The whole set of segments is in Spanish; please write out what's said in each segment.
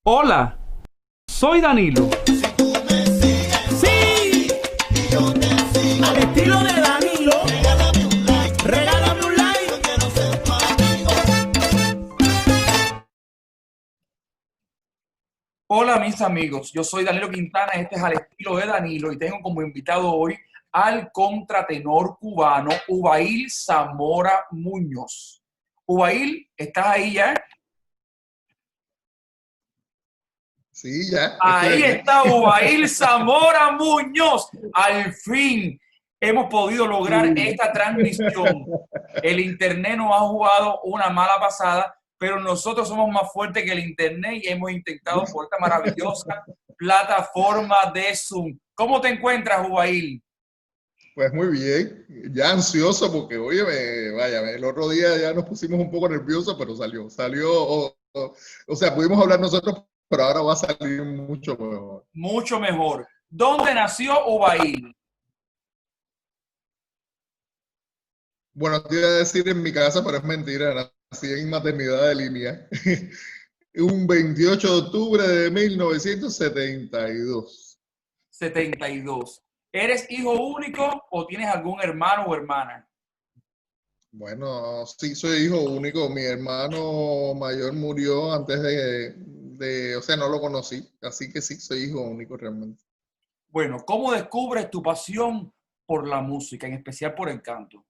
Hola, soy Danilo. Sí, al estilo de Danilo. Regálame un like. Hola mis amigos, yo soy Danilo Quintana, este es al estilo de Danilo y tengo como invitado hoy al contratenor cubano Ubail Zamora Muñoz. Ubail, ¿estás ahí ya? Sí, ya, estoy Ahí aquí. está Ubail Zamora Muñoz. Al fin hemos podido lograr Sí. esta transmisión. El internet nos ha jugado una mala pasada, pero nosotros somos más fuertes que el internet y hemos intentado por esta maravillosa plataforma de Zoom. ¿Cómo te encuentras, Ubail? Pues muy bien, ya ansioso porque, oye, vaya, el otro día ya nos pusimos un poco nerviosos, pero salió, o sea, pudimos hablar nosotros, pero ahora va a salir mucho mejor. Mucho mejor. ¿Dónde nació Ubail? Bueno, te iba a decir en mi casa, pero es mentira, nací en maternidad de línea, un 28 de octubre de 1972. 72. ¿Eres hijo único o tienes algún hermano o hermana? Bueno, sí, soy hijo único. Mi hermano mayor murió antes o sea, no lo conocí. Así que sí, soy hijo único realmente. Bueno, ¿cómo descubres tu pasión por la música, en especial por el canto?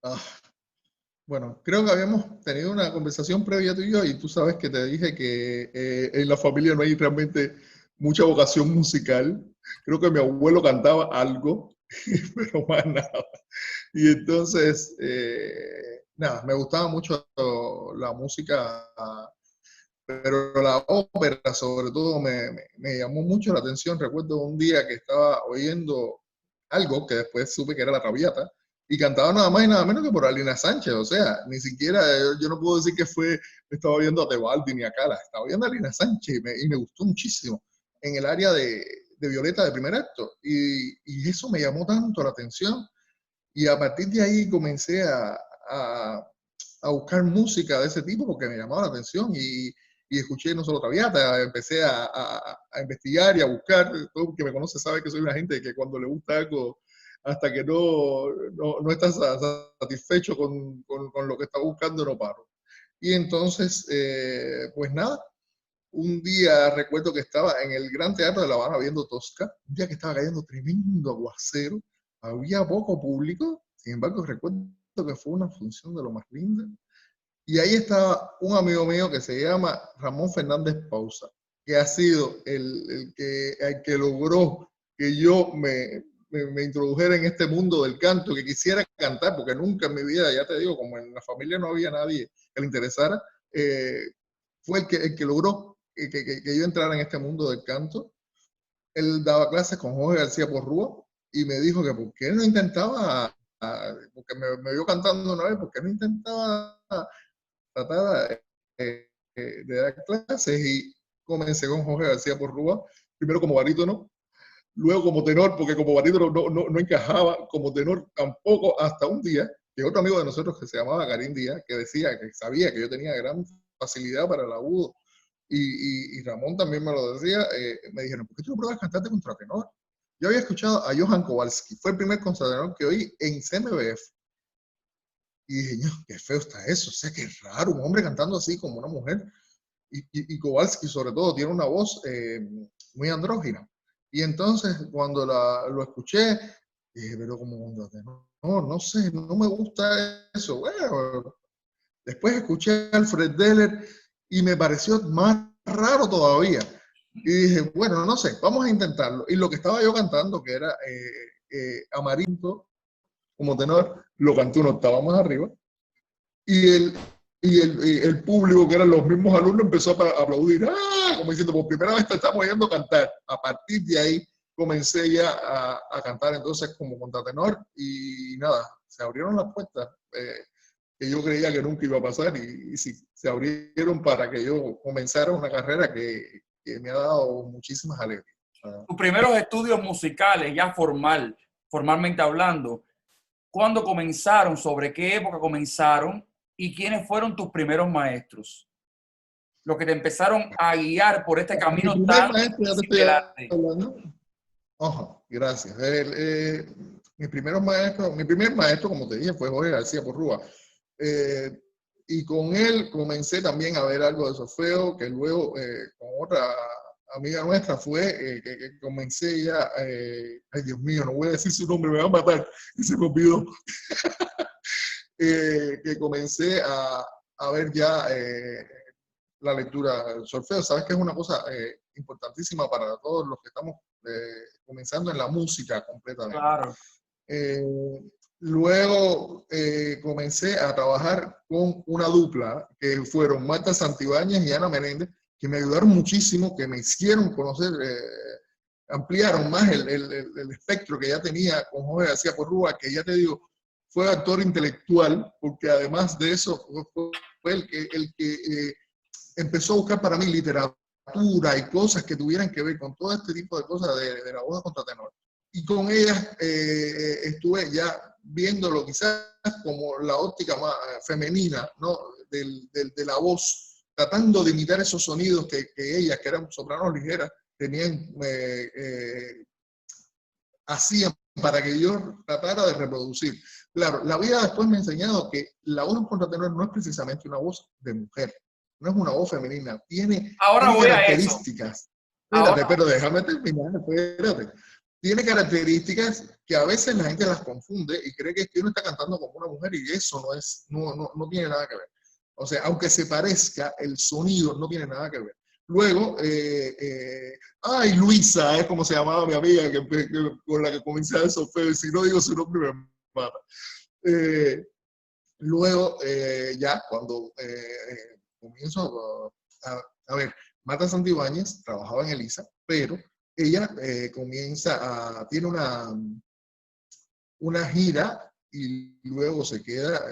Ah, bueno, creo que habíamos tenido una conversación previa tú y yo, y tú sabes que te dije que en la familia no hay realmente mucha vocación musical. Creo que mi abuelo cantaba algo, pero más nada. Y entonces, nada, me gustaba mucho la música, pero la ópera sobre todo me llamó mucho la atención. Recuerdo un día que estaba oyendo algo que después supe que era la Traviata y cantaba nada más y nada menos que por Alina Sánchez. O sea, ni siquiera yo no puedo decir que estaba viendo a Tebaldi ni a Cala, estaba viendo a Alina Sánchez y me gustó muchísimo en el área de Violeta de primer acto. Y eso me llamó tanto la atención y a partir de ahí comencé a buscar música de ese tipo porque me llamaba la atención y escuché no solo Traviata, empecé a investigar y a buscar. Todo el que me conoce sabe que soy una gente que cuando le gusta algo, hasta que no está satisfecho con lo que está buscando, no paro. Y entonces, pues nada, un día recuerdo que estaba en el Gran Teatro de La Habana viendo Tosca, un día que estaba cayendo tremendo aguacero, había poco público, sin embargo recuerdo que fue una función de lo más linda, y ahí estaba un amigo mío que se llama Ramón Fernández Pausa, que ha sido el que logró que yo me introdujera en este mundo del canto, que quisiera cantar, porque nunca en mi vida, ya te digo, como en la familia no había nadie que le interesara, eh, fue el que logró que yo entrara en este mundo del canto. Él daba clases con Jorge García Porrúa y me dijo que por qué no intentaba, porque me vio cantando una vez, por qué no intentaba tratar de dar clases y comencé con Jorge García Porrúa, primero como barítono, luego como tenor, porque como barítono no encajaba, como tenor tampoco, hasta un día que otro amigo de nosotros que se llamaba Karim Díaz, que decía que sabía que yo tenía gran facilidad para el agudo, y Ramón también me lo decía, me dijeron, ¿por qué tú no pruebas cantante contratenor? Yo había escuchado a Johan Kowalski, fue el primer contratenor que oí en CMBF, y dije, no, qué feo está eso, o sea, qué raro, un hombre cantando así como una mujer, y Kowalski sobre todo tiene una voz muy andrógina. Y entonces cuando lo escuché, dije, pero como no sé, no me gusta eso. Bueno, después escuché a Alfred Deller y me pareció más raro todavía. Y dije, bueno, no sé, vamos a intentarlo. Y lo que estaba yo cantando, que era Amarillo como tenor, lo canté una octava más arriba y el público, que eran los mismos alumnos, empezó a aplaudir, ¡ah! Como diciendo, por primera vez te estamos oyendo cantar. A partir de ahí comencé ya a cantar entonces como contratenor y nada, se abrieron las puertas que yo creía que nunca iba a pasar y sí, se abrieron para que yo comenzara una carrera que me ha dado muchísimas alegrías. Tus primeros estudios musicales, ya formalmente hablando, ¿cuándo comenzaron? ¿Sobre qué época comenzaron? ¿Y quiénes fueron tus primeros maestros? los que te empezaron a guiar por este camino Mi primer tan maestro, ya te difícil estoy del arte? hablando. Ojo, gracias. Mi primer maestro, como te dije, fue Jorge García Porrúa. Y con él comencé también a ver algo de solfeo, que luego con otra amiga nuestra fue que comencé ya, ay Dios mío, no voy a decir su nombre, me va a matar, y se me olvidó. Que comencé a ver ya la lectura del solfeo. Sabes que es una cosa importantísima para todos los que estamos comenzando en la música completamente. Claro. Luego comencé a trabajar con una dupla que fueron Marta Santibáñez y Ana Menéndez, que me ayudaron muchísimo, que me hicieron conocer, ampliaron más el espectro que ya tenía con Jorge García Porrúa, que ya te digo, fue actor intelectual, porque además de eso fue el que empezó a buscar para mí literatura y cosas que tuvieran que ver con todo este tipo de cosas de la voz de contratenor. Y con ellas estuve ya viéndolo quizás como la óptica más femenina, ¿no? de la voz, tratando de imitar esos sonidos que ellas, que eran sopranos ligeras, tenían, hacían para que yo tratara de reproducir. Claro, la vida después me ha enseñado que la voz de un contratenor no es precisamente una voz de mujer, no es una voz femenina, tiene características. Espérate, pero déjame terminar, espérate. Tiene características que a veces la gente las confunde y cree que uno está cantando como una mujer y eso no tiene nada que ver. O sea, aunque se parezca, el sonido no tiene nada que ver. Luego, ay, Luisa, es como se llamaba mi amiga con la que comencé a solfeo, y si no digo su nombre me mata. Luego, ya cuando comienzo a ver, Marta Santibáñez trabajaba en Elisa, pero ella tiene una gira y luego se queda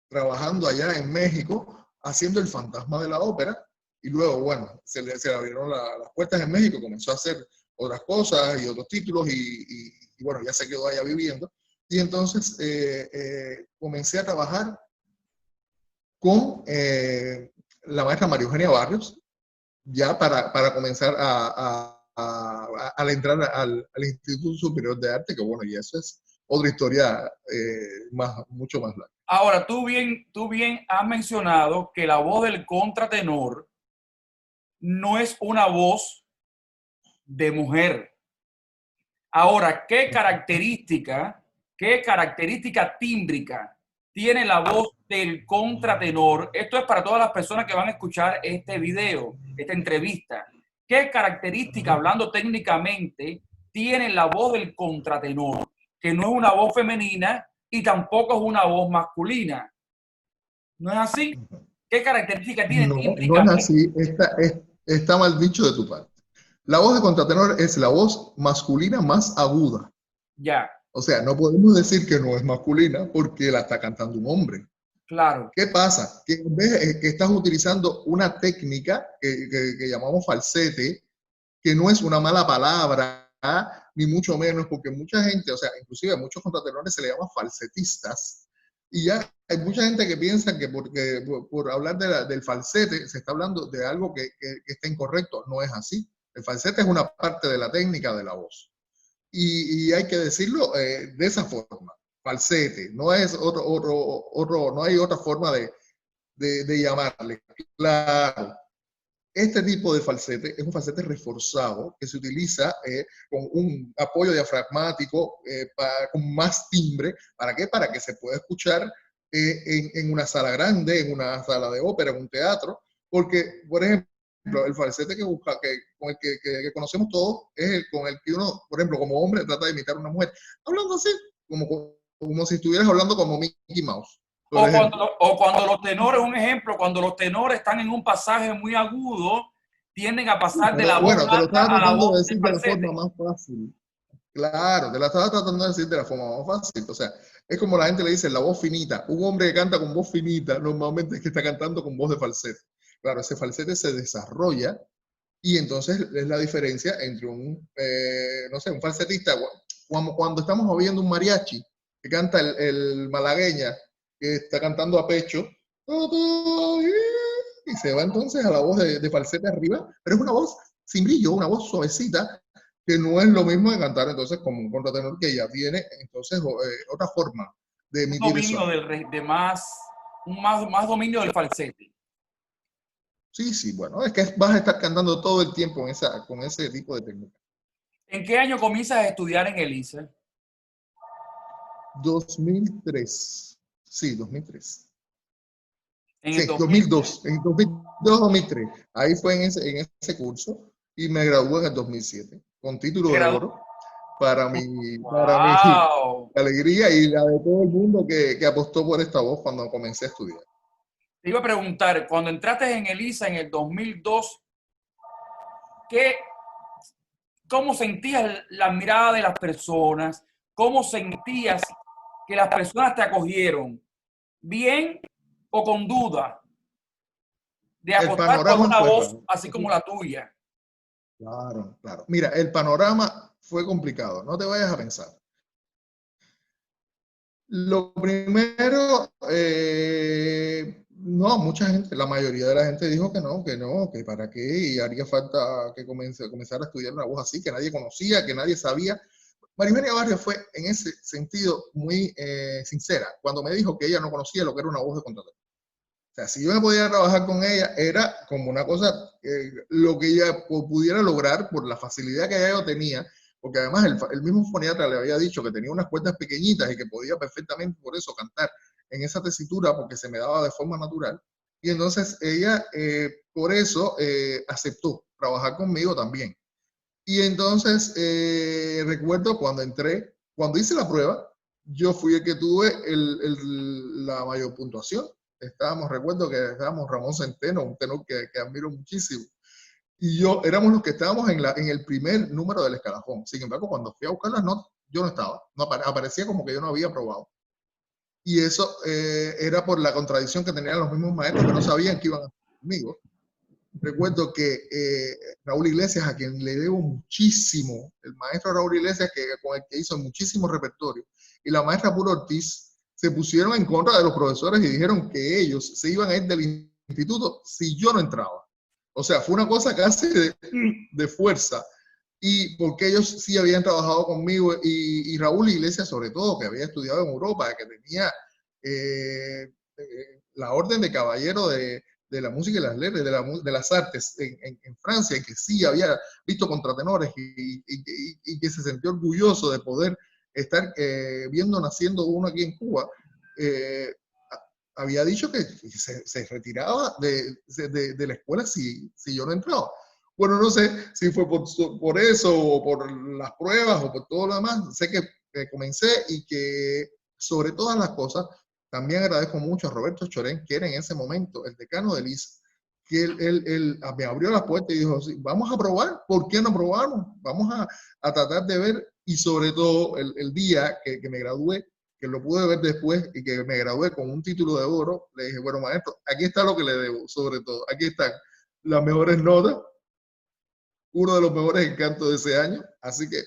trabajando allá en México haciendo El Fantasma de la Ópera, y luego, bueno, se le abrieron las puertas en México, comenzó a hacer otras cosas y otros títulos y bueno, ya se quedó allá viviendo. Y entonces comencé a trabajar con la maestra María Eugenia Barrios, ya para comenzar al entrar al Instituto Superior de Arte, que bueno, y eso es otra historia mucho más larga. Ahora, tú bien has mencionado que la voz del contratenor no es una voz de mujer. Ahora, ¿qué característica tímbrica tiene la voz del contratenor? Esto es para todas las personas que van a escuchar este video, esta entrevista. ¿Qué característica, hablando técnicamente, tiene la voz del contratenor? Que no es una voz femenina y tampoco es una voz masculina. ¿No es así? ¿Qué característica tiene tímbrica? No es así. Está mal dicho de tu parte. La voz de contratenor es la voz masculina más aguda. Ya. O sea, no podemos decir que no es masculina porque la está cantando un hombre. Claro. ¿Qué pasa? Que en vez que estás utilizando una técnica que llamamos falsete, que no es una mala palabra, ni mucho menos, porque mucha gente, o sea, inclusive a muchos contratenores se le llama falsetistas, y ya hay mucha gente que piensa que por hablar del falsete se está hablando de algo que está incorrecto. No es así. El falsete es una parte de la técnica de la voz. Y hay que decirlo de esa forma, falsete, no es no hay otra forma de llamarle. Claro, este tipo de falsete es un falsete reforzado que se utiliza con un apoyo diafragmático con más timbre. ¿Para qué? Para que se pueda escuchar en una sala grande, en una sala de ópera, en un teatro, porque, por ejemplo, el falsete con el que conocemos todos es el con el que uno, por ejemplo, como hombre, trata de imitar a una mujer, hablando así, como si estuvieras hablando como Mickey Mouse. O cuando los tenores, un ejemplo, cuando los tenores están en un pasaje muy agudo, tienden a pasar de la voz alta a la voz de la forma más fácil. Claro, te la estaba tratando de decir de la forma más fácil. O sea, es como la gente le dice, la voz finita. Un hombre que canta con voz finita, normalmente es que está cantando con voz de falsete. Claro, ese falsete se desarrolla y entonces es la diferencia entre un falsetista. Cuando estamos oyendo un mariachi que canta el malagueña, que está cantando a pecho, y se va entonces a la voz de falsete arriba, pero es una voz sin brillo, una voz suavecita, que no es lo mismo de cantar entonces como un contratenor que ya tiene entonces otra forma de emitir el sonido. Más dominio del falsete. Sí, bueno, es que vas a estar cantando todo el tiempo con ese tipo de técnica. ¿En qué año comienzas a estudiar en ELISA? 2003. Sí, 2003. En sí, el 2002. En 2002-2003. Ahí fue en ese curso y me gradué en el 2007 con título de oro para mi alegría y la de todo el mundo que apostó por esta voz cuando comencé a estudiar. Te iba a preguntar, cuando entraste en ELISA en el 2002, ¿cómo sentías la mirada de las personas? ¿Cómo sentías que las personas te acogieron? ¿Bien o con duda? De apostar por una voz así como la tuya. Claro. Mira, el panorama fue complicado, no te vayas a pensar. Lo primero, no, mucha gente, la mayoría de la gente dijo que no, que para qué, y haría falta que comenzara a estudiar una voz así, que nadie conocía, que nadie sabía. María Eugenia Barrios fue en ese sentido muy sincera cuando me dijo que ella no conocía lo que era una voz de contratenor. O sea, si yo me podía trabajar con ella, era como una cosa, lo que ella pudiera lograr por la facilidad que ella tenía, porque además el mismo foniatra le había dicho que tenía unas cuerdas pequeñitas y que podía perfectamente por eso cantar en esa tesitura porque se me daba de forma natural. Y entonces ella por eso aceptó trabajar conmigo también. Y entonces recuerdo cuando hice la prueba, yo fui el que tuve la mayor puntuación. Recuerdo que estábamos Ramón Centeno, un tenor que admiro muchísimo. Y yo éramos los que estábamos en el primer número del escalafón. Sin embargo, cuando fui a buscar las notas, yo no estaba. No, aparecía como que yo no había probado. Y eso era por la contradicción que tenían los mismos maestros que no sabían que iban a hacer conmigo. Recuerdo que Raúl Iglesias, a quien le debo muchísimo, el maestro Raúl Iglesias, con el que hizo muchísimo repertorio, y la maestra Puro Ortiz, se pusieron en contra de los profesores y dijeron que ellos se iban a ir del instituto si yo no entraba. O sea, fue una cosa casi de fuerza. Y porque ellos sí habían trabajado conmigo, y Raúl Iglesias sobre todo, que había estudiado en Europa, que tenía la orden de caballero de la música y las letras, de las artes en Francia, y que sí había visto contratenores y que se sintió orgulloso de poder estar viendo naciendo uno aquí en Cuba, había dicho que se retiraba de la escuela si yo no entraba. Bueno, no sé si fue por eso o por las pruebas o por todo lo demás. Sé que comencé y que sobre todas las cosas también agradezco mucho a Roberto Chorén, que era en ese momento el decano de ELISA, que él me abrió las puertas y dijo, sí, vamos a probar, ¿por qué no probamos? Vamos a tratar de ver, y sobre todo el día que me gradué, que lo pude ver después y que me gradué con un título de oro, le dije, bueno, maestro, aquí está lo que le debo, sobre todo, aquí están las mejores notas, uno de los mejores encantos de ese año, así que,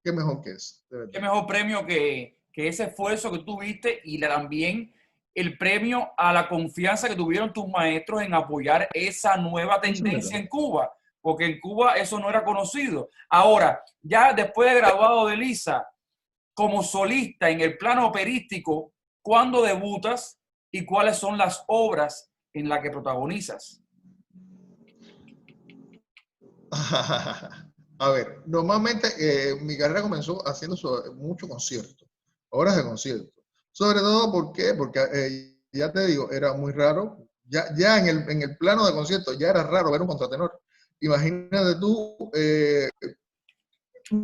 qué mejor que eso. Qué mejor premio que ese esfuerzo que tuviste, y también el premio a la confianza que tuvieron tus maestros en apoyar esa nueva tendencia en Cuba, porque en Cuba eso no era conocido. Ahora, ya después de graduado de ELISA, como solista en el plano operístico, ¿cuándo debutas y cuáles son las obras en las que protagonizas? A ver, normalmente mi carrera comenzó haciendo mucho concierto, horas de concierto. Sobre todo, ¿por qué? Porque ya te digo, era muy raro. Ya en el plano de concierto ya era raro ver un contratenor. Imagínate tú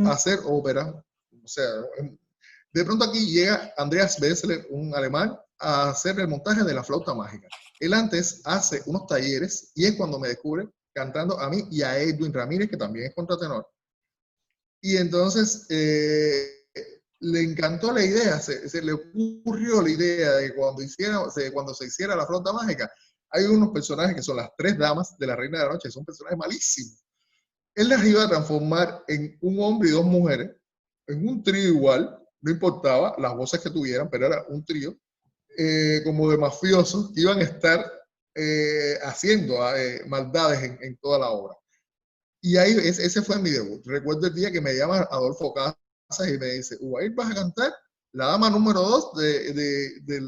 hacer ópera. O sea, de pronto aquí llega Andreas Bessler, un alemán, a hacer el montaje de La Flauta Mágica. Él antes hace unos talleres y es cuando me descubre cantando a mí y a Edwin Ramírez, que también es contratenor. Y entonces le encantó la idea, se le ocurrió la idea de cuando se hiciera La Flauta Mágica. Hay unos personajes que son las 3 damas de La Reina de la Noche, son personajes malísimos. Él las iba a transformar en un hombre y 2 mujeres, en un trío igual, no importaba las voces que tuvieran, pero era un trío, como de mafiosos, que iban a estar haciendo maldades en toda la obra. Y ahí, ese fue mi debut. Recuerdo el día que me llama Adolfo Casas y me dice, Ubair, ¿vas a cantar la dama número 2 de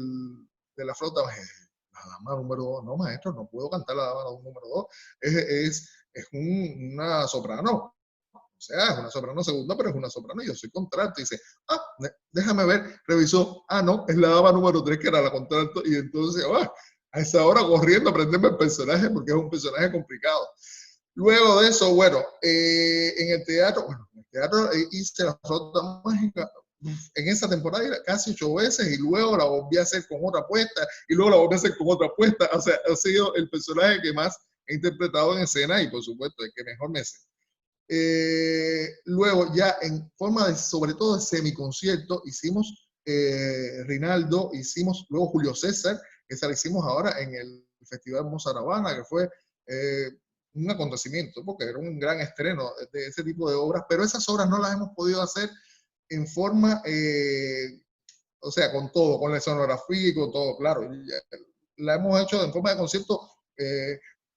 la flauta mágica? La dama número 2, no, maestro, no puedo cantar la dama número 2. Es una soprano. O sea, es una soprano segunda, pero es una soprano y yo soy contralto. Y dice, déjame ver, revisó, no, es la dama número 3 que era la contralto. Y entonces, a esa hora corriendo a aprenderme el personaje porque es un personaje complicado. Luego de eso, bueno, en el teatro hice la flauta mágica en esa temporada casi 8 veces y luego la volví a hacer con otra puesta y luego la volví a hacer con otra puesta. O sea, ha sido el personaje que más he interpretado en escena y por supuesto el que mejor me sé. Luego ya en forma de, sobre todo de semiconcierto, hicimos Rinaldo, hicimos luego Julio César, que esa la hicimos ahora en el Festival Mozart Habana, que fue un acontecimiento, porque era un gran estreno de ese tipo de obras, pero esas obras no las hemos podido hacer en forma, o sea, con todo, con la escenografía y con todo, claro. La hemos hecho en forma de concierto,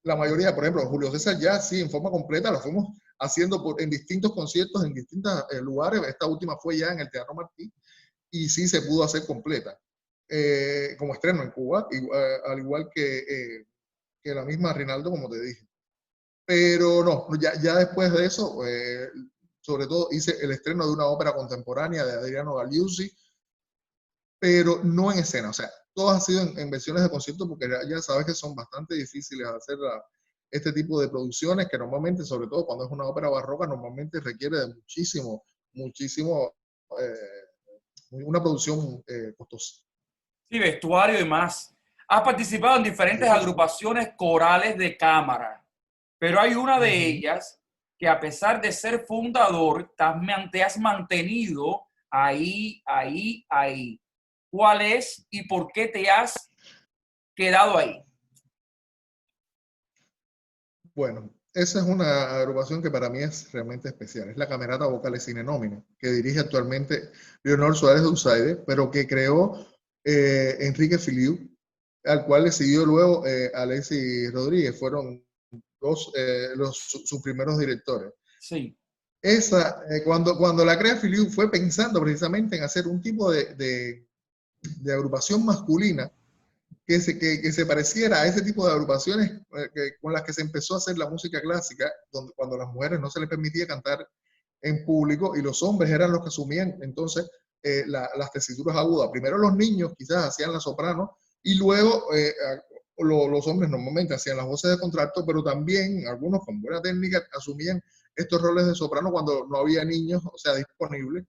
la mayoría, por ejemplo, Julio César ya sí, en forma completa, la fuimos haciendo en distintos conciertos, en distintos lugares. Esta última fue ya en el Teatro Martí, y sí se pudo hacer completa, como estreno en Cuba, al igual que la misma Rinaldo, como te dije. Pero no, ya después de eso, sobre todo hice el estreno de una ópera contemporánea de Adriano Galiuzzi, pero no en escena. O sea, todas han sido en versiones de concierto porque ya sabes que son bastante difíciles hacer este tipo de producciones que normalmente, sobre todo cuando es una ópera barroca, normalmente requiere de muchísimo, una producción costosa. Sí, vestuario y más. Has participado en diferentes agrupaciones corales de cámara, pero hay una de ellas que a pesar de ser fundador, te has mantenido ahí. ¿Cuál es y por qué te has quedado ahí? Bueno, esa es una agrupación que para mí es realmente especial. Es la Camerata Vocales Sine Nomine, que dirige actualmente Leonor Suárez de Usaide, pero que creó Enrique Filiu, al cual le siguió luego Alexis Rodríguez. Fueron sus primeros directores. Sí. Esa, cuando la crea Filiu, fue pensando precisamente en hacer un tipo de agrupación masculina que se pareciera a ese tipo de agrupaciones con las que se empezó a hacer la música clásica, cuando a las mujeres no se les permitía cantar en público y los hombres eran los que asumían entonces las tesituras agudas. Primero los niños quizás hacían la soprano y luego los hombres normalmente hacían las voces de contralto, pero también algunos con buena técnica asumían estos roles de soprano cuando no había niños, o sea, disponibles.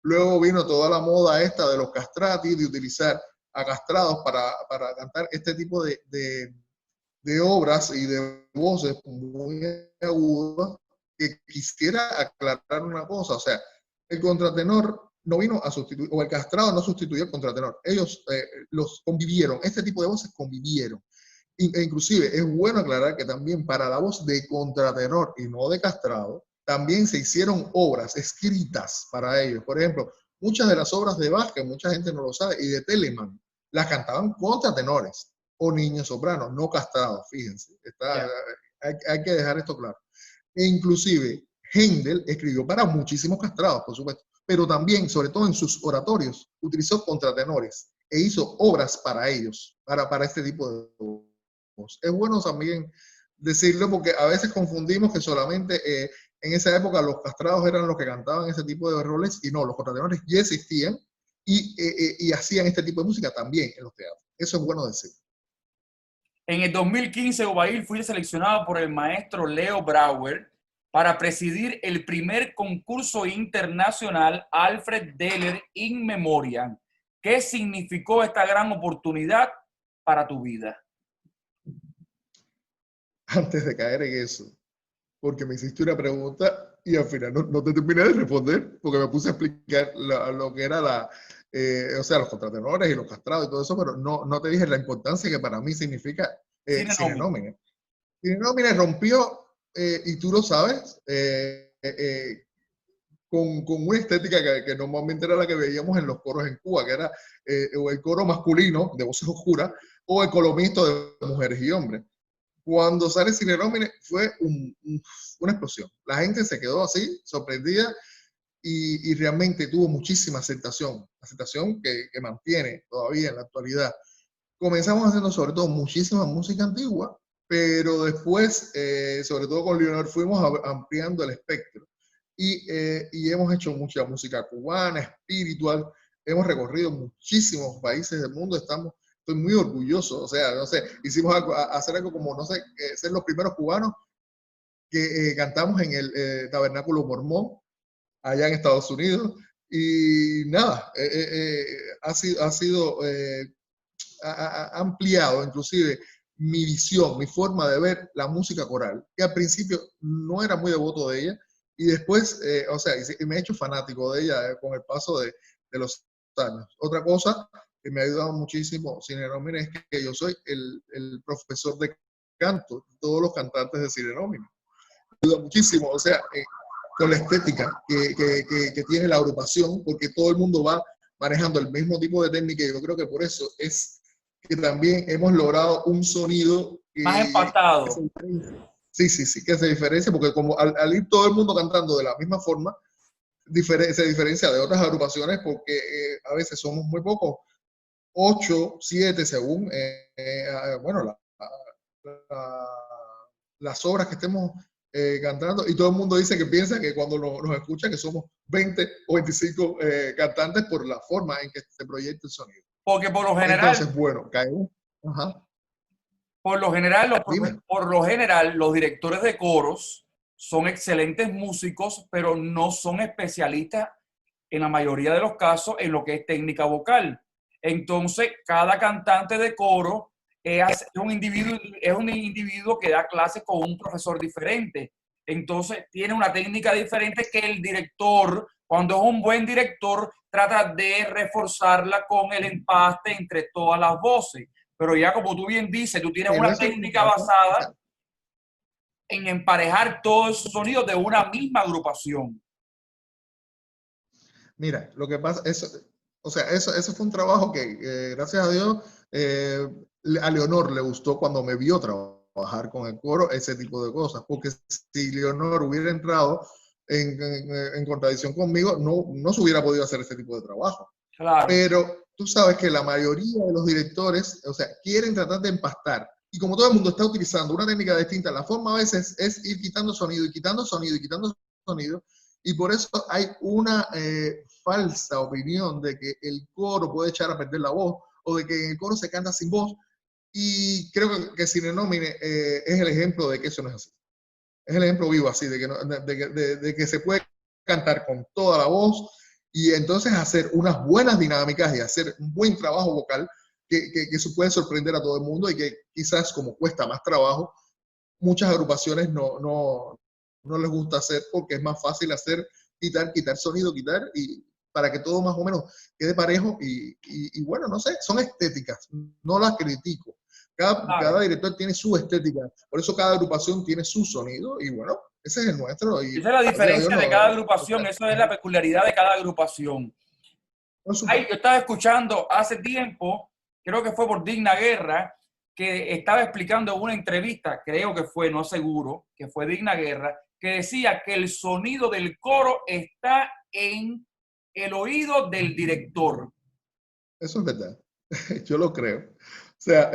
Luego vino toda la moda esta de los castrati, de utilizar a castrados para cantar este tipo de obras y de voces muy agudas, que quisiera aclarar una cosa. O sea, el contratenor no vino a sustituir, o el castrado no sustituyó al contratenor. Ellos los convivieron, este tipo de voces convivieron. E inclusive es bueno aclarar que también para la voz de contratenor y no de castrado, también se hicieron obras escritas para ellos. Por ejemplo, muchas de las obras de Bach, que mucha gente no lo sabe, y de Telemann, las cantaban contratenores o niños sopranos, no castrados, fíjense. Hay que dejar esto claro. E inclusive, Händel escribió para muchísimos castrados, por supuesto, pero también, sobre todo en sus oratorios, utilizó contratenores e hizo obras para ellos, para este tipo de voz. Es bueno también decirlo porque a veces confundimos que solamente en esa época los castrados eran los que cantaban ese tipo de roles y no, los contratenores ya existían y hacían este tipo de música también en los teatros. Eso es bueno decir. En el 2015, Ubair fue seleccionado por el maestro Leo Brauer para presidir el primer concurso internacional Alfred Deller in Memoriam. ¿Qué significó esta gran oportunidad para tu vida? Antes de caer en eso, porque me hiciste una pregunta y al final no te terminé de responder, porque me puse a explicar lo que era o sea, los contratenores y los castrados y todo eso, pero no te dije la importancia que para mí significa Sine Nomine. Sine Nomine rompió, y tú lo sabes, con una estética que normalmente era la que veíamos en los coros en Cuba, que era el coro masculino de voces oscuras, o el colomito de mujeres y hombres. Cuando sale Cine Nómine fue una explosión. La gente se quedó así, sorprendida, y realmente tuvo muchísima aceptación que mantiene todavía en la actualidad. Comenzamos haciendo sobre todo muchísima música antigua, pero después, sobre todo con Leonor, fuimos ampliando el espectro y hemos hecho mucha música cubana, espiritual, hemos recorrido muchísimos países del mundo, estoy muy orgulloso, o sea, no sé, hicimos hacer algo como, no sé, ser los primeros cubanos que cantamos en el Tabernáculo Mormón, allá en Estados Unidos, y nada, ha sido ampliado inclusive mi visión, mi forma de ver la música coral, que al principio no era muy devoto de ella, y después, o sea, y me he hecho fanático de ella con el paso de los años. Otra cosa que me ha ayudado muchísimo Cine Nómine es que yo soy el profesor de canto de todos los cantantes de Cine Nómine. Me ayuda muchísimo, o sea, con la estética que tiene la agrupación, porque todo el mundo va manejando el mismo tipo de técnica, y yo creo que por eso es que también hemos logrado un sonido más empatado. Sí, que se diferencia, porque como al ir todo el mundo cantando de la misma forma, se diferencia de otras agrupaciones, porque a veces somos muy pocos, 8, 7, según, bueno, las obras que estemos cantando, y todo el mundo dice que piensa que cuando nos escucha que somos 20 o 25 cantantes por la forma en que se proyecta el sonido. Porque por lo general... Entonces, bueno, caemos. Ajá. Por lo general, los directores de coros son excelentes músicos, pero no son especialistas en la mayoría de los casos en lo que es técnica vocal. Entonces, cada cantante de coro es un individuo que da clases con un profesor diferente. Entonces, tiene una técnica diferente que el director, cuando es un buen director, trata de reforzarla con el empaste entre todas las voces. Pero ya como tú bien dices, tú tienes una técnica basada en emparejar todos esos sonidos de una misma agrupación. Mira, lo que pasa, eso fue un trabajo que, gracias a Dios, a Leonor le gustó cuando me vio trabajar con el coro, ese tipo de cosas, porque si Leonor hubiera entrado en contradicción conmigo, no se hubiera podido hacer ese tipo de trabajo. Claro. Pero tú sabes que la mayoría de los directores, o sea, quieren tratar de empastar. Y como todo el mundo está utilizando una técnica distinta, la forma a veces es ir quitando sonido y quitando sonido y quitando sonido. Y por eso hay una falsa opinión de que el coro puede echar a perder la voz, o de que el coro se canta sin voz. Y creo que Cine Nómine es el ejemplo de que eso no es así. Es el ejemplo vivo así, de que se puede cantar con toda la voz, y entonces hacer unas buenas dinámicas y hacer un buen trabajo vocal que puede sorprender a todo el mundo, y que quizás, como cuesta más trabajo, muchas agrupaciones no les gusta hacer, porque es más fácil hacer, quitar sonido, y para que todo más o menos quede parejo, y bueno, no sé, son estéticas, no las critico. Cada director tiene su estética, por eso cada agrupación tiene su sonido, y bueno, ese es el nuestro. Y esa es la diferencia de cada agrupación, eso es la peculiaridad de cada agrupación. Ay, yo estaba escuchando hace tiempo, creo que fue por Digna Guerra, que estaba explicando en una entrevista, creo que fue, no seguro, que fue Digna Guerra, que decía que el sonido del coro está en el oído del director. Eso es verdad, yo lo creo. O sea,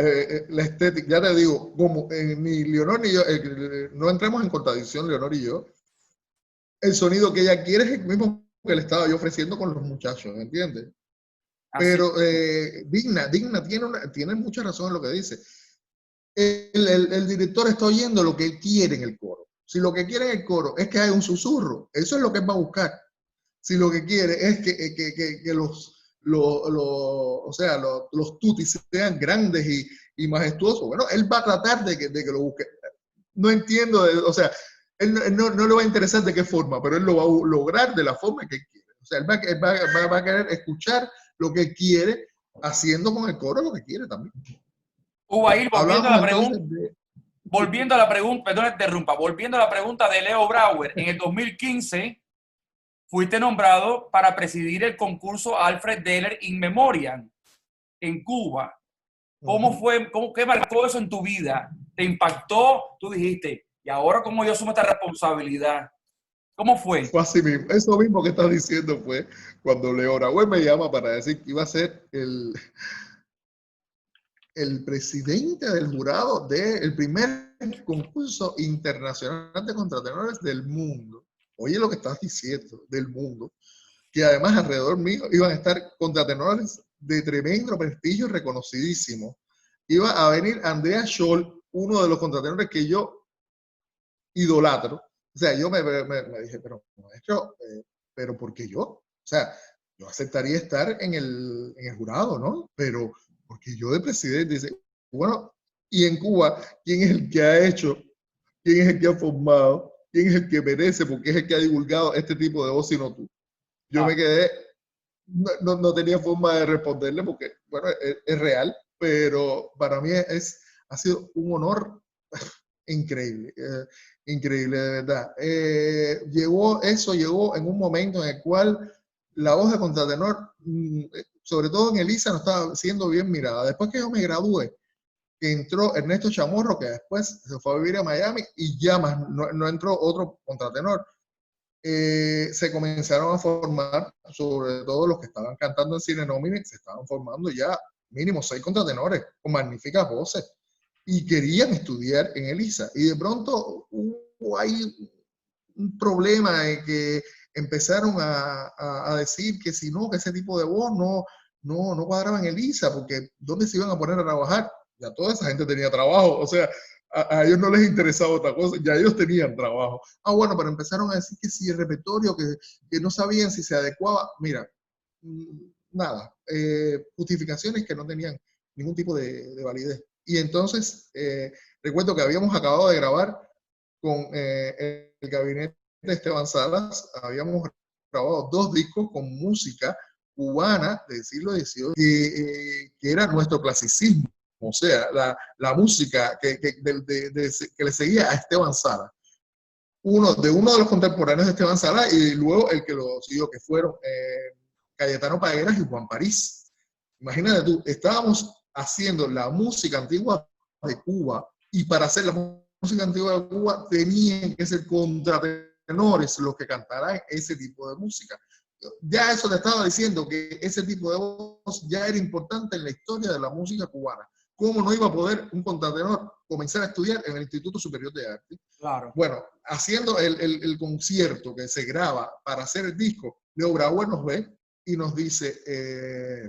la estética, ya te digo, como ni Leonor ni yo, no entremos en contradicción, Leonor y yo, el sonido que ella quiere es el mismo que le estaba yo ofreciendo con los muchachos, ¿entiendes? Así. Pero Digna tiene mucha razón en lo que dice. El director está oyendo lo que él quiere en el coro. Si lo que quiere en el coro es que haya un susurro, eso es lo que él va a buscar. Si lo que quiere es que los tutis sean grandes y majestuosos, bueno, él va a tratar de que lo busque. No entiendo, o sea, él no le va a interesar de qué forma, pero él lo va a lograr de la forma que él quiere. O sea, él va a querer escuchar lo que quiere, haciendo con el coro lo que quiere también. Ubair, volviendo a la pregunta, perdón, interrumpa, volviendo a la pregunta de Leo Brauer, en el 2015 fuiste nombrado para presidir el concurso Alfred Deller In Memoriam en Cuba. ¿Cómo fue? ¿Qué marcó eso en tu vida? ¿Te impactó? Tú dijiste, ¿y ahora cómo yo asumo esta responsabilidad? ¿Cómo fue? Fue así mismo. Eso mismo que estás diciendo fue cuando Leo Aragüez me llama para decir que iba a ser el presidente del jurado del primer concurso internacional de contratenores del mundo. Oye lo que estás diciendo, del mundo. Que además alrededor mío iban a estar contratenores de tremendo prestigio, reconocidísimo. Iba a venir Andrea Scholl, uno de los contratenores que yo idolatro. O sea, yo me dije, pero maestro, pero ¿por qué yo? O sea, yo aceptaría estar en el jurado, ¿no? Pero porque yo de presidente, dice, bueno, y en Cuba, ¿quién es el que ha hecho? ¿Quién es el que ha formado? ¿Quién es el que merece? Porque es el que ha divulgado este tipo de voz, sino tú. Yo me quedé, no tenía forma de responderle porque, bueno, es real, pero para mí ha sido un honor increíble, increíble, de verdad. Llegó en un momento en el cual la voz de contratenor, sobre todo en Elisa, no estaba siendo bien mirada. Después que yo me gradué, que entró Ernesto Chamorro, que después se fue a vivir a Miami y ya más no entró otro contratenor. Se comenzaron a formar, sobre todo los que estaban cantando en Cine Nómine, se estaban formando ya mínimo 6 contratenores con magníficas voces y querían estudiar en Elisa. Y de pronto hubo ahí un problema en que empezaron a decir que si no, que ese tipo de voz no cuadraba en Elisa, porque ¿dónde se iban a poner a trabajar? Ya toda esa gente tenía trabajo, o sea, a ellos no les interesaba otra cosa, ya ellos tenían trabajo. Bueno, pero empezaron a decir que si el repertorio, que no sabían si se adecuaba. Mira, nada, justificaciones que no tenían ningún tipo de validez. Y entonces, recuerdo que habíamos acabado de grabar con el gabinete de Esteban Salas, habíamos grabado 2 discos con música cubana del siglo XVIII, que era nuestro clasicismo. O sea, la música que le seguía a Esteban Sala. Uno de los contemporáneos de Esteban Sala y luego el que lo siguió, que fueron Cayetano Pagueras y Juan París. Imagínate tú, estábamos haciendo la música antigua de Cuba y para hacer la música antigua de Cuba tenían que ser contratenores los que cantaran ese tipo de música. Ya eso te estaba diciendo que ese tipo de voz ya era importante en la historia de la música cubana. ¿Cómo no iba a poder un contratenor comenzar a estudiar en el Instituto Superior de Arte? Claro. Bueno, haciendo el concierto que se graba para hacer el disco, Leo Brauer nos ve y nos dice,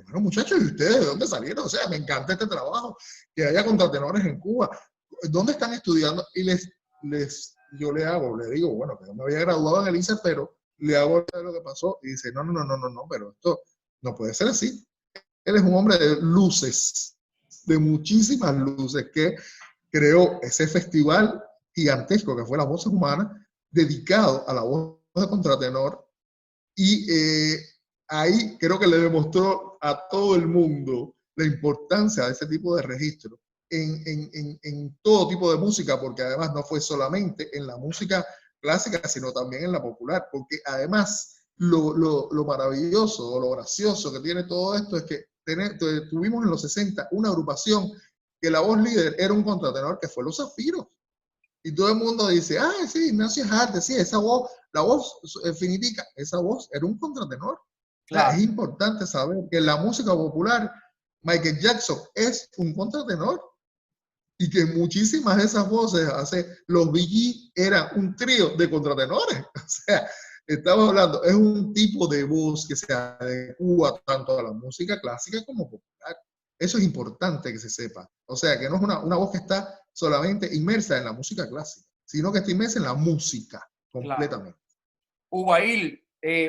bueno muchachos, ¿y ustedes de dónde salieron? O sea, me encanta este trabajo, que haya contratenores en Cuba. ¿Dónde están estudiando? Y yo le digo, bueno, que yo me había graduado en el INSER, pero le hago lo que pasó y dice, no, pero esto no puede ser así. Él es un hombre de luces, de muchísimas luces, que creó ese festival gigantesco que fue Las Voces Humanas, dedicado a la voz de contratenor, y ahí creo que le demostró a todo el mundo la importancia de ese tipo de registro en todo tipo de música, porque además no fue solamente en la música clásica, sino también en la popular, porque además lo maravilloso o lo gracioso que tiene todo esto es que tuvimos en los 60 una agrupación que la voz líder era un contratenor que fue Los Zafiros. Y todo el mundo dice, sí, Ignacio Jarte, sí, esa voz, la voz finitica, esa voz era un contratenor. Claro. O sea, es importante saber que en la música popular Michael Jackson es un contratenor y que muchísimas de esas voces, los Bee Gees eran un trío de contratenores. O sea, estamos hablando, es un tipo de voz que se adecua tanto a la música clásica como popular. Eso es importante que se sepa. O sea, que no es una voz que está solamente inmersa en la música clásica, sino que está inmersa en la música completamente. Claro. Ubail,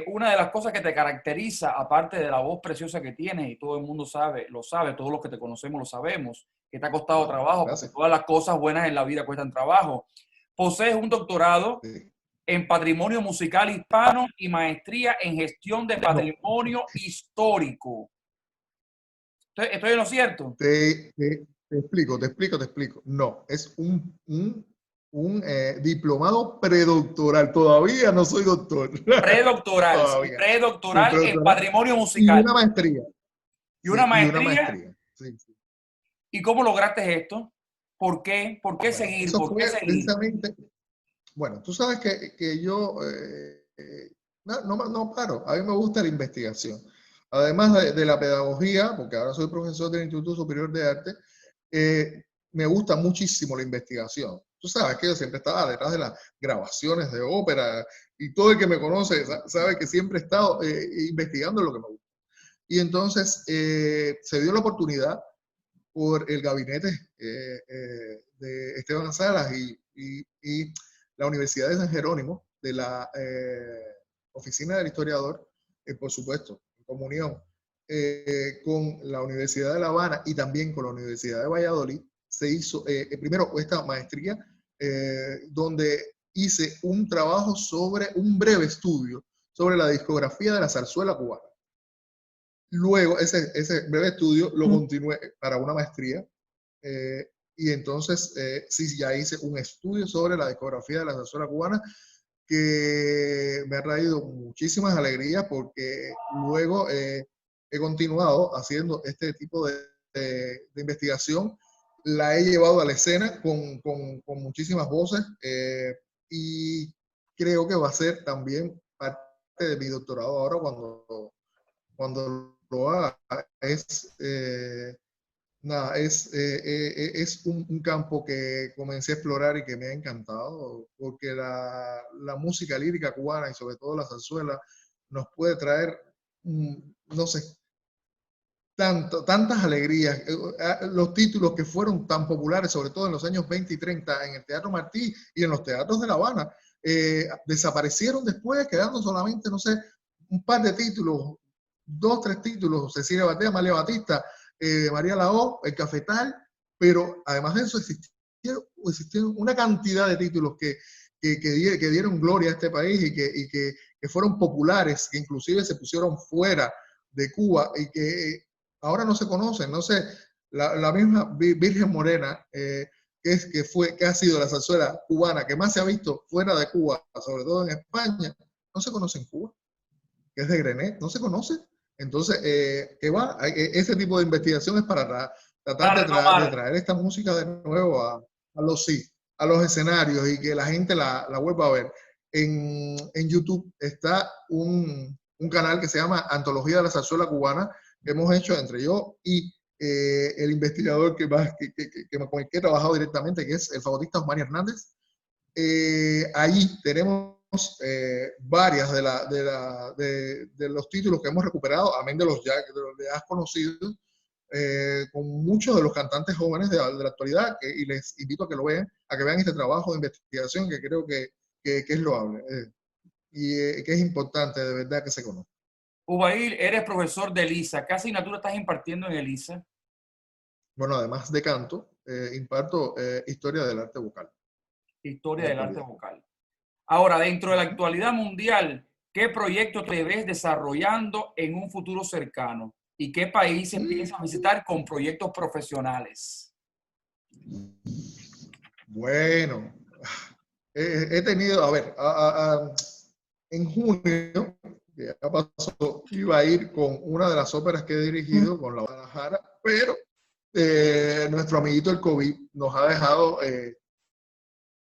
una de las cosas que te caracteriza, aparte de la voz preciosa que tienes, y todo el mundo lo sabe, todos los que te conocemos lo sabemos, que te ha costado trabajo, porque todas las cosas buenas en la vida cuestan trabajo. Posees un doctorado en Patrimonio Musical Hispano y maestría en Gestión de Patrimonio Histórico. ¿Estoy en lo cierto? Te explico. No, es un diplomado predoctoral. Todavía no soy doctor. Predoctoral en Patrimonio Musical. Y una maestría. ¿Y una maestría? Sí. ¿Y cómo lograste esto? ¿Por qué? ¿Por qué Bueno, seguir? eso ¿Por qué fue seguir? precisamente, bueno, tú sabes que yo no paro, a mí me gusta la investigación. Además de la pedagogía, porque ahora soy profesor del Instituto Superior de Arte, me gusta muchísimo la investigación. Tú sabes que yo siempre estaba detrás de las grabaciones de ópera y todo el que me conoce sabe que siempre he estado investigando lo que me gusta. Y entonces se dio la oportunidad por el gabinete de Esteban Salas y la Universidad de San Jerónimo, de la Oficina del Historiador, por supuesto, en comunión con la Universidad de La Habana y también con la Universidad de Valladolid, se hizo primero esta maestría, donde hice un trabajo sobre un breve estudio sobre la discografía de la zarzuela cubana. Luego, ese breve estudio lo continué para una maestría y entonces sí, ya hice un estudio sobre la discografía de la zarzuela cubana que me ha traído muchísimas alegrías porque luego he continuado haciendo este tipo de investigación. La he llevado a la escena con muchísimas voces y creo que va a ser también parte de mi doctorado ahora cuando lo haga. Es un campo que comencé a explorar y que me ha encantado, porque la música lírica cubana y sobre todo la zarzuela nos puede traer, no sé, tantas alegrías. Los títulos que fueron tan populares, sobre todo en los años 20 y 30, en el Teatro Martí y en los teatros de La Habana, desaparecieron después, quedando solamente, no sé, un par de títulos, 2, 3 títulos, Cecilia Batea, Amalia Batista, María Lao, El Cafetal, pero además de eso existieron una cantidad de títulos que dieron gloria a este país y que fueron populares, que inclusive se pusieron fuera de Cuba y que ahora no se conocen. No sé, la misma Virgen Morena, que ha sido la zarzuela cubana que más se ha visto fuera de Cuba, sobre todo en España, no se conoce en Cuba, que es de Grenet, no se conoce. Entonces, ese tipo de investigación es para tratar de traer esta música de nuevo a los escenarios y que la gente la vuelva a ver. En YouTube está un canal que se llama Antología de la Zarzuela Cubana, que hemos hecho entre yo y el investigador con el que he trabajado directamente, que es el fagotista Osmani Hernández. Ahí tenemos varias de los títulos que hemos recuperado, amén de los ya conocidos, con muchos de los cantantes jóvenes de la actualidad, y les invito a que lo vean, a que vean este trabajo de investigación que creo que es loable y que es importante de verdad que se conozca. Ubail, eres profesor de ELISA. ¿Qué asignatura estás impartiendo en ELISA? Bueno, además de canto, imparto historia del arte vocal. Historia del arte vocal. Ahora, dentro de la actualidad mundial, ¿qué proyecto te ves desarrollando en un futuro cercano? ¿Y qué países piensas visitar con proyectos profesionales? Bueno, he tenido, a ver, en junio, que ya pasó, iba a ir con una de las óperas que he dirigido, con la Guadalajara, pero nuestro amiguito el COVID nos ha dejado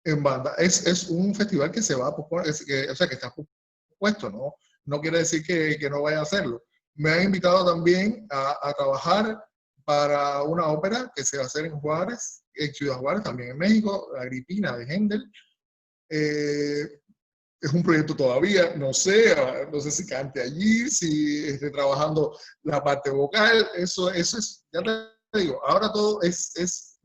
en banda. Es un festival que se va a posponer, o sea, que está puesto, ¿no? No quiere decir que no vaya a hacerlo. Me han invitado también a trabajar para una ópera que se va a hacer en Juárez, en Ciudad Juárez, también en México, La Agripina de Händel. Es un proyecto todavía, no sé si cante allí, si esté trabajando la parte vocal, eso es, ya te digo, ahora todo es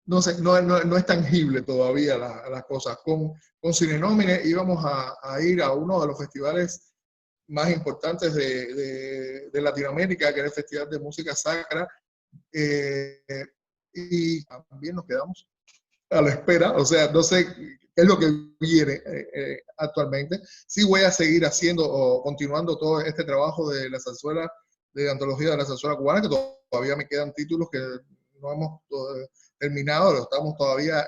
no sé, no es tangible todavía las cosas. Con Cine Nómine íbamos a ir a uno de los festivales más importantes de Latinoamérica, que era el Festival de Música Sacra, y también nos quedamos a la espera, o sea, no sé qué es lo que viene actualmente. Sí voy a seguir haciendo o continuando todo este trabajo de la zarzuela, de antología de la zarzuela cubana, que todavía me quedan títulos que no hemos terminado, lo estamos todavía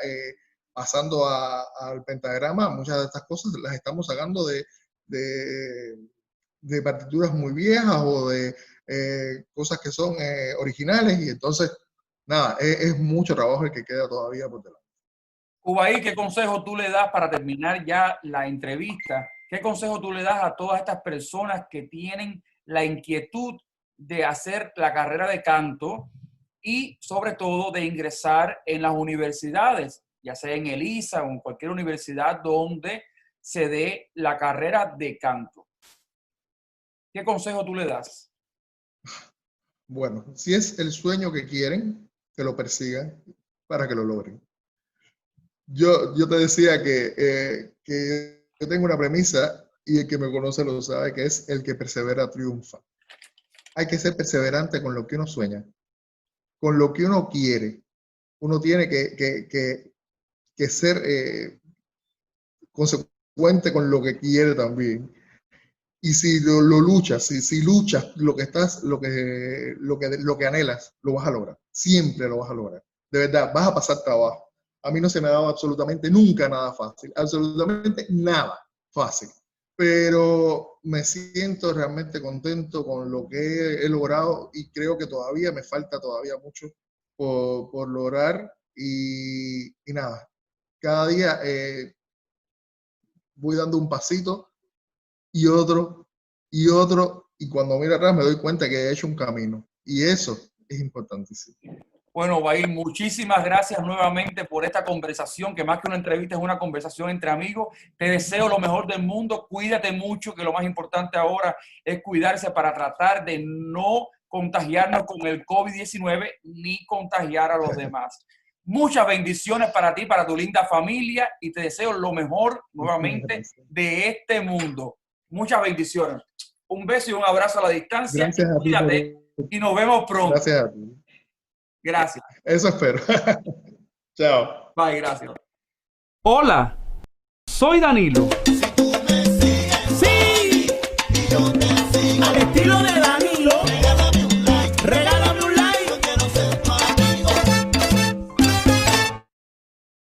pasando al pentagrama. Muchas de estas cosas las estamos sacando de partituras muy viejas o de cosas que son originales y entonces, nada, es mucho trabajo el que queda todavía por delante. Ubaid, ¿qué consejo tú le das para terminar ya la entrevista? ¿Qué consejo tú le das a todas estas personas que tienen la inquietud de hacer la carrera de canto y sobre todo de ingresar en las universidades, ya sea en ELISA o en cualquier universidad donde se dé la carrera de canto? ¿Qué consejo tú le das? Bueno, si es el sueño que quieren, que lo persigan para que lo logren. Yo te decía que yo tengo una premisa y el que me conoce lo sabe, que es el que persevera triunfa. Hay que ser perseverante con lo que uno sueña, con lo que uno quiere. Uno tiene que ser consecuente con lo que quiere también. Y si lo luchas, si luchas lo que anhelas, lo vas a lograr. Siempre lo vas a lograr. De verdad, vas a pasar trabajo. A mí no se me ha dado absolutamente nunca nada fácil. Absolutamente nada fácil. Pero me siento realmente contento con lo que he logrado y creo que todavía me falta todavía mucho por lograr. Y nada, cada día voy dando un pasito y otro, y cuando miro atrás me doy cuenta que he hecho un camino. Y eso es importantísimo. Bueno, Ubaid, muchísimas gracias nuevamente por esta conversación, que más que una entrevista es una conversación entre amigos. Te deseo lo mejor del mundo, cuídate mucho, que lo más importante ahora es cuidarse para tratar de no contagiarnos con el COVID-19 ni contagiar a los demás. Muchas bendiciones para ti, para tu linda familia, y te deseo lo mejor nuevamente de este mundo. Muchas bendiciones. Un beso y un abrazo a la distancia. Gracias a ti. Cuídate y nos vemos pronto. Gracias a ti. Gracias. Eso espero. Chao. Bye, gracias. Hola, soy Danilo.